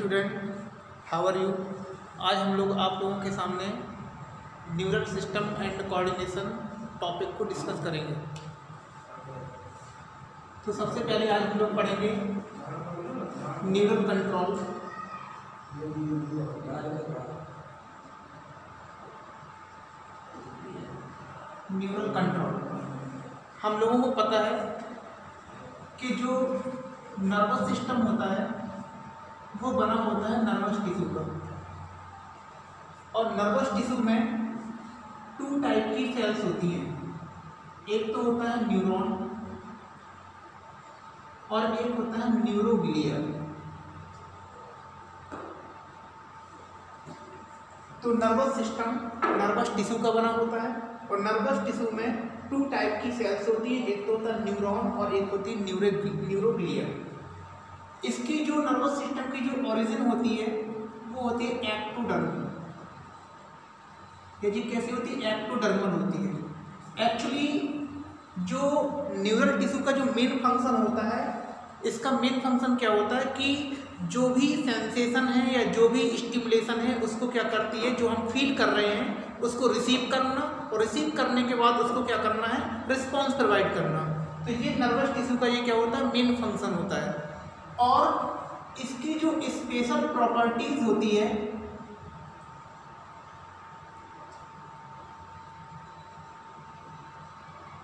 Student, how are you. आज हम लोग आप लोगों के सामने neural system and coordination topic को डिस्कस करेंगे। तो सबसे पहले आज हम लोग पढ़ेंगे न्यूरल कंट्रोल। न्यूरल कंट्रोल हम लोगों को पता है कि जो नर्वस सिस्टम होता है वो बना होता है नर्वस टिश्यू का, और नर्वस टिश्यू में 2 टाइप की सेल्स होती हैं। एक तो होता है न्यूरॉन और एक होता है न्यूरोग्लिया। तो नर्वस सिस्टम नर्वस टिश्यू का बना होता है, और नर्वस टिश्यू में 2 टाइप की सेल्स होती है। एक तो होता है न्यूरॉन और एक होती है न्यूरोग्लिया। इसकी जो नर्वस सिस्टम की जो ओरिजिन होती है वो होती है एक्टोडर्म। ये जी कैसी होती है? एक्टोडर्मल होती है। एक्चुअली जो न्यूरल टिश्यू का जो मेन फंक्शन होता है, इसका मेन फंक्शन क्या होता है कि जो भी सेंसेशन है या जो भी स्टिमुलेशन है उसको क्या करती है, जो हम फील कर रहे हैं उसको रिसीव करना, और रिसीव करने के बाद उसको क्या करना है, रिस्पॉन्स प्रोवाइड करना। तो ये नर्वस टिश्यू का ये क्या होता है, मेन फंक्शन होता है। और इसकी जो स्पेशल प्रॉपर्टीज होती है,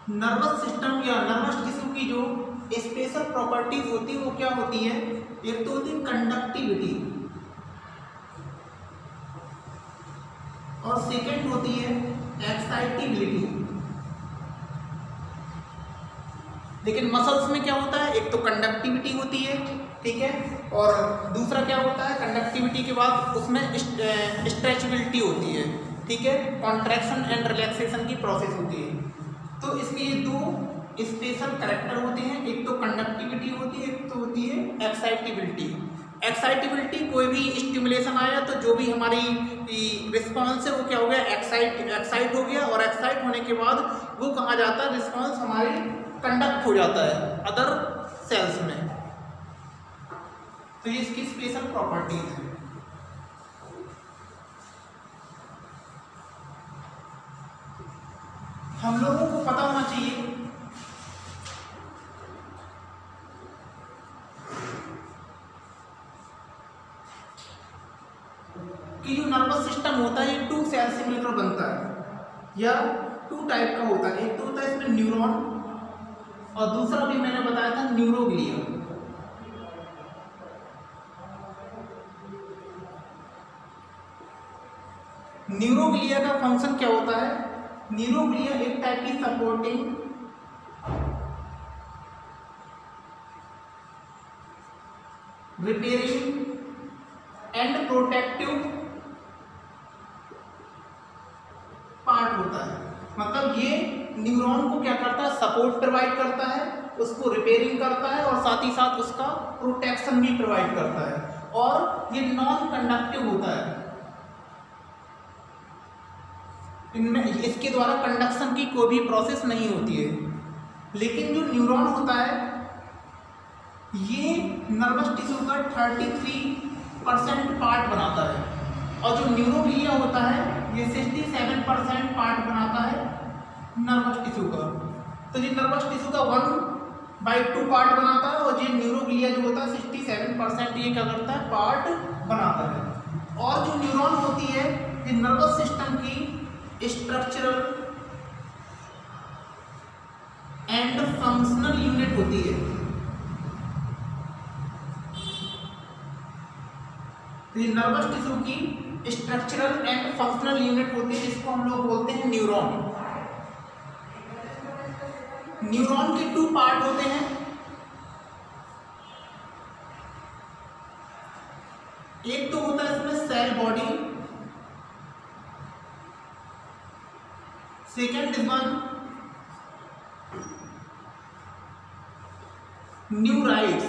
नर्वस सिस्टम या नर्वस टिश्यू की जो स्पेशल प्रॉपर्टीज होती है वो क्या होती है? एक तो होती है कंडक्टिविटी, और सेकेंड होती है एक्साइटेबिलिटी। लेकिन मसल्स में क्या होता है? एक तो कंडक्टिविटी होती है, ठीक है, और दूसरा क्या होता है, कंडक्टिविटी के बाद उसमें स्ट्रेचबिलिटी होती है, ठीक है, कॉन्ट्रैक्शन एंड रिलैक्सेशन की प्रोसेस होती है। तो इसके ये 2 स्पेशल कैरेक्टर होते हैं, एक तो कंडक्टिविटी होती है, एक तो होती है एक्साइटेबिलिटी। एक्साइटेबिलिटी, कोई भी स्टिमुलेशन आया तो जो भी हमारी रिस्पॉन्स है वो क्या हो गया, एक्साइट हो गया, और एक्साइट होने के बाद वो कहाँ जाता है, रिस्पॉन्स हमारी कंडक्ट हो जाता है अदर सेल्स में। तो ये इसकी स्पेशल प्रॉपर्टीज है। हम लोगों को पता होना चाहिए कि जो नर्वस सिस्टम होता है ये 2 सेल से मिलकर बनता है, या 2 टाइप का होता है। एक तो होता है इसमें न्यूरॉन, और दूसरा भी मैंने बताया था न्यूरोग्लिया। न्यूरोग्लिया का फंक्शन क्या होता है? न्यूरोग्लिया एक टाइप की supporting repairing and protective part होता है। मतलब ये न्यूरॉन को क्या करता है, सपोर्ट प्रोवाइड करता है, उसको रिपेयरिंग करता है, और साथ ही साथ उसका प्रोटेक्शन भी प्रोवाइड करता है, और ये नॉन कंडक्टिव होता है। इनमें इसके द्वारा कंडक्शन की कोई भी प्रोसेस नहीं होती है। लेकिन जो न्यूरॉन होता है ये नर्वस टिश्यू का 33% पार्ट बनाता है, और जो न्यूरोग्लिया होता है ये 67% पार्ट बनाता है नर्वस टिश्यू का। तो ये नर्वस टिश्यू का 1/2 पार्ट बनाता है, और ये न्यूरोग्लिया जो होता है 67% ये क्या करता है, पार्ट बनाता है। और जो न्यूरॉन होती है ये नर्वस सिस्टम की स्ट्रक्चरल एंड फंक्शनल यूनिट होती है। तो ये नर्वस टिश्यू की स्ट्रक्चरल एंड फंक्शनल यूनिट होती है, जिसको हम लोग बोलते हैं न्यूरॉन। न्यूरॉन के 2 पार्ट होते हैं। एक तो होता है इसमें cell body, second is one neurites.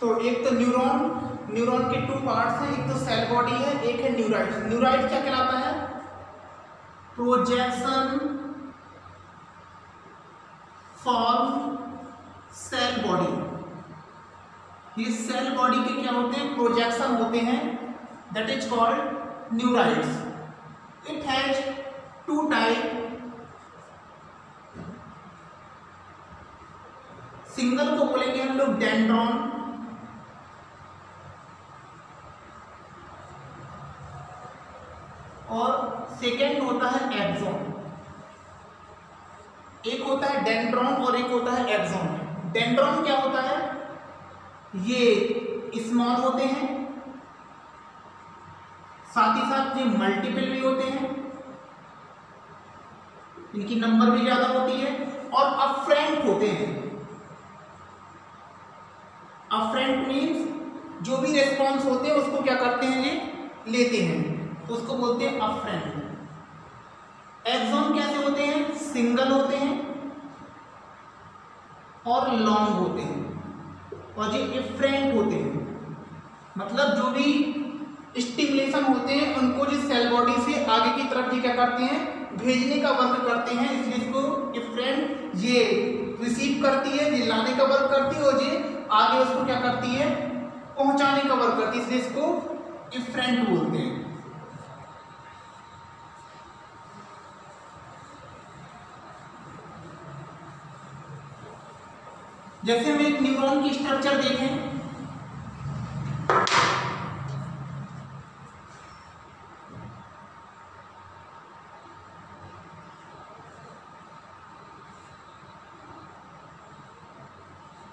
तो एक तो न्यूरॉन के 2 पार्ट्स हैं, एक तो सेल बॉडी है, एक है न्यूराइड्स। न्यूराइड्स क्या कहलाता है? प्रोजेक्शन फॉर्म ये सेल बॉडी के क्या होते हैं, प्रोजेक्शन होते हैं, that is called neurites. It has two type, single को बोलेंगे हम लोग डेंड्रॉन, और सेकेंड होता है एक्सॉन। एक होता है डेंड्रॉन और एक होता है एक्सॉन। डेंड्रॉन क्या होता है, ये स्मॉल होते हैं, साथ ही साथ ये मल्टीपल भी होते हैं, इनकी नंबर भी ज्यादा होती है, और अफ्रेंट होते हैं। अफ्रेंट मीन्स जो भी रेस्पॉन्स होते हैं उसको क्या करते हैं, ये लेते हैं, तो उसको बोलते हैं अफ्रेंट। एक्सॉन कैसे होते हैं, सिंगल होते हैं और लॉन्ग होते हैं, और ये इफ्रेंट होते हैं, मतलब जो भी स्टिमुलेशन होते हैं उनको जो सेल बॉडी से आगे की तरफ ये क्या करते हैं, भेजने का वर्क करते हैं, इसलिए इसको इफ्रेंट, ये रिसीव करती है, ये लाने का वर्क करती है, और ये आगे उसको क्या करती है, पहुंचाने का वर्क करती है, इसलिए इसको इफ्रेंट बोलते हैं। जैसे हम एक न्यूरॉन की स्ट्रक्चर देखें,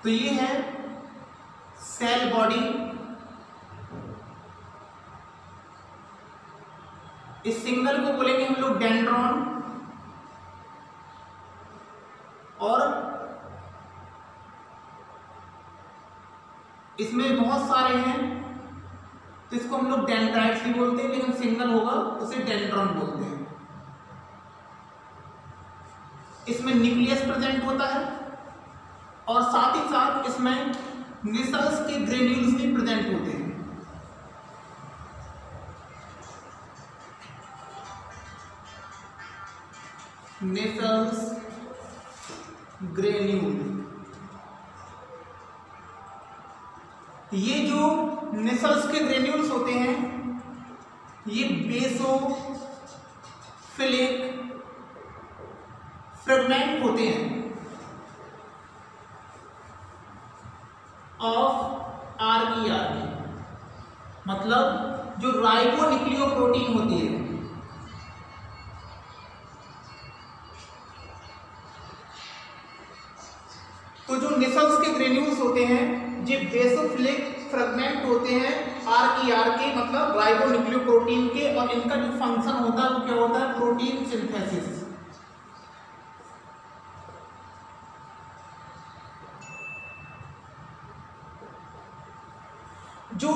तो ये है सेल बॉडी। इस सिंगल को बोलेंगे हम लोग डेंड्रॉन, और इसमें बहुत सारे हैं, तो इसको हम लोग डेंड्राइट्स भी बोलते हैं, लेकिन सिंगल होगा उसे डेंड्रॉन बोलते हैं। इसमें न्यूक्लियस प्रेजेंट होता है, और साथ ही साथ इसमें निसल्स के ग्रेन्यूल्स भी प्रेजेंट होते हैं। निसल्स ग्रेन्यूल, ये जो निसल्स के ग्रेन्यूल्स होते हैं ये बेसोफिलिक फ्रेगमेंट होते हैं ऑफ आरईआरके, मतलब जो राइबोन्यूक्लियोप्रोटीन होती है, तो जो निसल्स के ग्रेन्यूल्स होते हैं ये बेसोफिलिक फ्रेगमेंट होते हैं आरईआरके, मतलब राइबोन्यूक्लियोप्रोटीन के, और इनका जो फंक्शन होता है वो क्या होता है, प्रोटीन सिंथेसिस। जो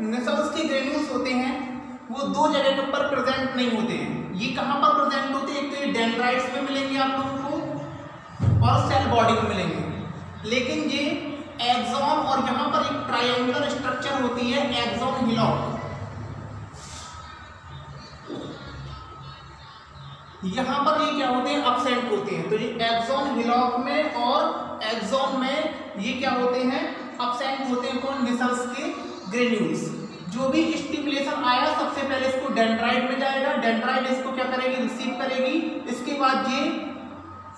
निसल्स के ग्रेन्यूल्स होते हैं वो दो जगह के ऊपर प्रेजेंट नहीं होते हैं। ये कहां पर प्रेजेंट होते हैं, एक तो ये डेंड्राइट्स में मिलेंगे आप लोगों को और सेल बॉडी में मिलेंगे, लेकिन ये एक्सॉन और यहां पर एक ट्रायंगुलर स्ट्रक्चर होती है एक्सॉन हिलॉक, यहां पर ये क्या होते हैं, एब्सेंट होते हैं। तो ये एक्सॉन हिलॉक में और एक्सॉन में ये क्या होते हैं, एब्सेंट होते हैं। कौन, निसल्स के ग्रेन्यूल्स। जो भी स्टिमुलेशन आया सबसे पहले इसको डेंड्राइट में जाएगा, डेंड्राइट इसको क्या करेगी, रिसीव करेगी, इसके बाद ये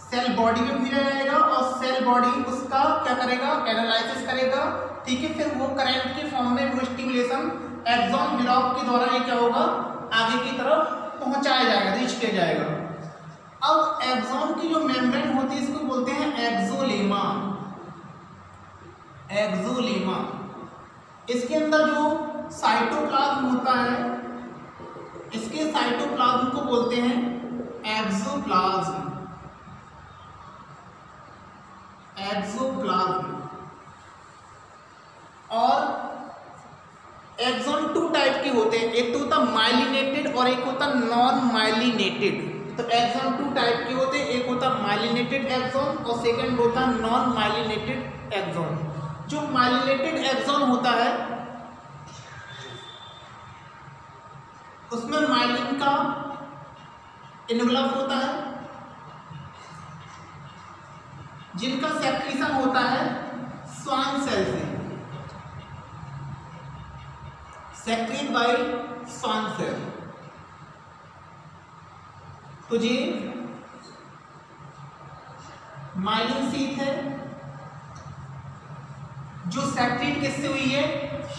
सेल बॉडी में भेजा जाएगा और सेल बॉडी उसका क्या करेगा, एनालिसिस करेगा, ठीक है। फिर वो करंट के फॉर्म में वो स्टिमुलेशन एक्सॉन हिलॉक के द्वारा ये क्या होगा, आगे की तरफ पहुंचाया जाएगा, रीच किया जाएगा। अब एक्सॉन की जो मेम्ब्रेन होती है इसको बोलते हैं एक्सोलेमा। एक्सोलेमा, इसके अंदर जो साइटोप्लाज्म होता है, इसके साइटोप्लाज्म को बोलते हैं एक्सोप्लाज्म। एक्सोप्लाज्म। और एक्सॉन टू टाइप के होते हैं, एक तो होता माइलिनेटेड और एक होता नॉन माइलिनेटेड। तो एक्सॉन टू टाइप के होते हैं, एक होता माइलिनेटेड एक्सॉन और सेकंड होता नॉन माइलिनेटेड एक्सॉन। जो माइलिनेटेड एक्सॉन होता है उसमें माइलिन का इन्वलप होता है, जिनका सेक्रीशन होता है स्वान सेल से। Secrete by Schwann cell. तो ये माइलिन शीथ है जो सेक्रेट किससे हुई है?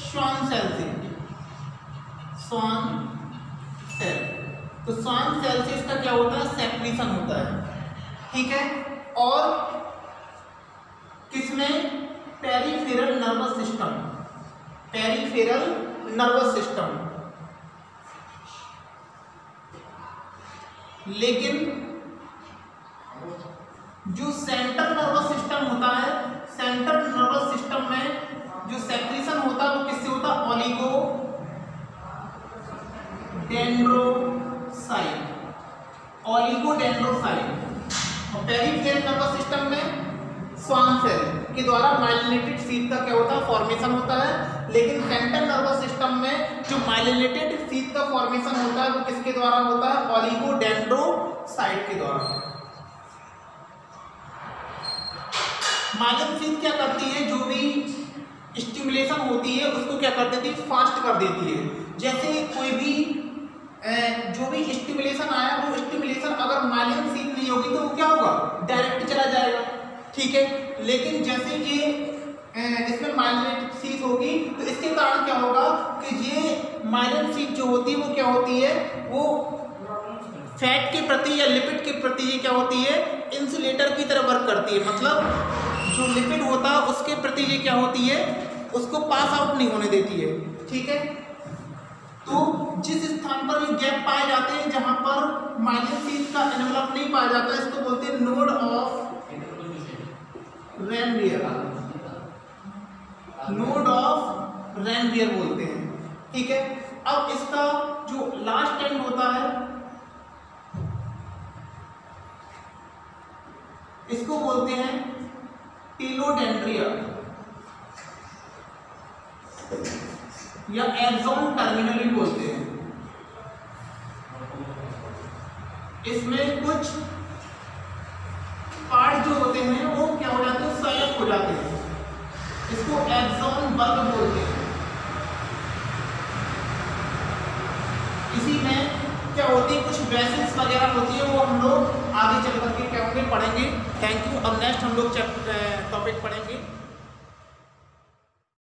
श्वान सेल से। श्वान सेल, तो श्वान सेल से इसका क्या होता है? सेक्रीशन होता है, ठीक है। और किसमें? Peripheral nervous system, peripheral nervous system. लेकिन जो सेंट्रल नर्वस सिस्टम होता है, सेंट्रल नर्वस सिस्टम में जो सेक्रीशन होता है वो किससे होता है? Oligo dendrocyte, oligodendrocyte. और पेरिफेरल नर्वस सिस्टम में श्वान सेल के द्वारा माइलिनेटेड शीथ का क्या होता है? फॉर्मेशन होता है। लेकिन सेंट्रल नर्वस सिस्टम में जो माइलिनेटेड शीथ का फॉर्मेशन होता है वो किसके द्वारा होता है? ओलिगोडेंड्रोसाइट के द्वारा। माइलिन शीथ क्या करती है? जो भी स्टिमुलेशन होती है उसको क्या कर देती है? फास्ट कर देती है। जैसे कोई भी जो भी स्टिमुलेशन आया वो स्टिमुलेशन अगर माइलिन शीथ नहीं होगी तो वो क्या होगा? डायरेक्ट चला जाएगा, ठीक है। लेकिन जैसे ये इसमें माइलिनेटेड शीथ होगी तो इसके कारण क्या होगा कि ये माइलिन शीथ जो होती है वो क्या होती है? वो फैट के प्रति या लिपिड के प्रति ये क्या होती है? इंसुलेटर की तरह वर्क करती है। मतलब जो लिपिड होता है उसके प्रति ये क्या होती है? उसको पास आउट नहीं होने देती है, ठीक है। तो जिस स्थान पर ये गैप पाए जाते हैं जहां पर माइलिन शीथ का एनवेलप नहीं पाया जाता है इसको बोलते हैं node of Ranvier, node of Ranvier बोलते हैं, ठीक है। अब इसका जो लास्ट एंड होता है इसको बोलते हैं टेलोडेंड्रिया या एक्सॉन टर्मिनल भी बोलते हैं। इसमें कुछ पार्ट जो होते हैं वो क्या हो जाते हैं? सेलेक्ट हो जाते हैं। इसको एक्सॉन वर्ग बोलते हैं। इसी में क्या होती है? कुछ वेसल्स वगैरह होती है, वो हम लोग आगे चल करके क्या होंगे? पढ़ेंगे। Thank you. अब नेक्स्ट हम लोग टॉपिक पढ़ेंगे।